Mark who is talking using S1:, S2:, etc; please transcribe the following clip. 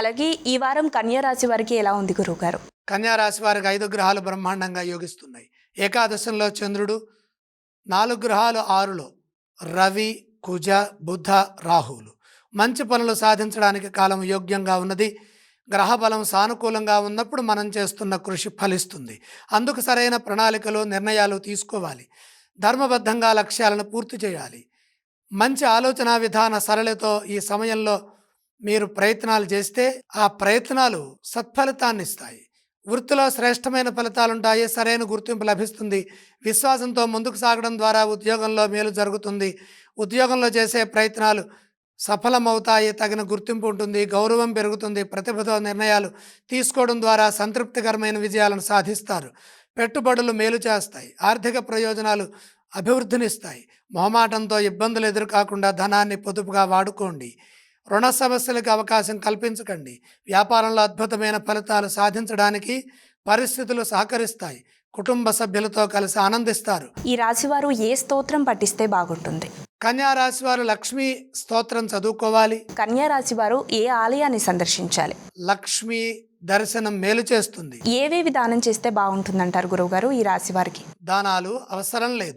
S1: అలాగే ఈ వారం కన్యా రాశి వారికి ఎలా ఉంది గురువుగారు?
S2: కన్యా రాశి వారికి 5 గ్రహాలు బ్రహ్మాండంగా యోగిస్తున్నాయి. ఏకాదశంలో చంద్రుడు, 4 గ్రహాలు 6లో రవి, కుజ, బుధ, రాహువులు. మంచి పనులు సాధించడానికి కాలం యోగ్యంగా ఉన్నది. గ్రహ బలం సానుకూలంగా ఉన్నప్పుడు మనం చేస్తున్న కృషి ఫలిస్తుంది. అందుకు సరైన ప్రణాళికలు, నిర్ణయాలు తీసుకోవాలి. ధర్మబద్ధంగా లక్ష్యాలను పూర్తి చేయాలి. మంచి ఆలోచన విధాన సరళితో ఈ సమయంలో మీరు ప్రయత్నాలు చేస్తే ఆ ప్రయత్నాలు సత్ఫలితాన్ని ఇస్తాయి. వృత్తిలో శ్రేష్టమైన ఫలితాలుంటాయి. సరైన గుర్తింపు లభిస్తుంది. విశ్వాసంతో ముందుకు సాగడం ద్వారా ఉద్యోగంలో మేలు జరుగుతుంది. ఉద్యోగంలో చేసే ప్రయత్నాలు సఫలమవుతాయి. తగిన గుర్తింపు ఉంటుంది. గౌరవం పెరుగుతుంది. ప్రతిభతో నిర్ణయాలు తీసుకోవడం ద్వారా సంతృప్తికరమైన విజయాలను సాధిస్తారు. పెట్టుబడులు మేలు చేస్తాయి. ఆర్థిక ప్రయోజనాలు అభివృద్ధినిస్తాయి. మొహమాటంతో ఇబ్బందులు ఎదురుకాకుండా ధనాన్ని పొదుపుగా వాడుకోండి. రుణ సమస్యలకు అవకాశం కల్పించకండి. వ్యాపారంలో అద్భుతమైన ఫలితాలు సాధించడానికి పరిస్థితులు సహకరిస్తాయి. కుటుంబ సభ్యులతో కలిసి ఆనందిస్తారు.
S1: ఈ రాశి వారు ఏ స్తోత్రం పఠిస్తే బాగుంటుంది?
S2: కన్యా రాశి వారు లక్ష్మీ స్తోత్రం చదువుకోవాలి.
S1: కన్యా రాశి వారు ఏ ఆలయాన్ని సందర్శించాలి?
S2: లక్ష్మీ దర్శనం మేలు చేస్తుంది.
S1: ఏవేవి దానం చేస్తే బాగుంటుందంటారు గురువుగారు ఈ రాశి వారికి?
S2: దానాలు అవసరం లేదు.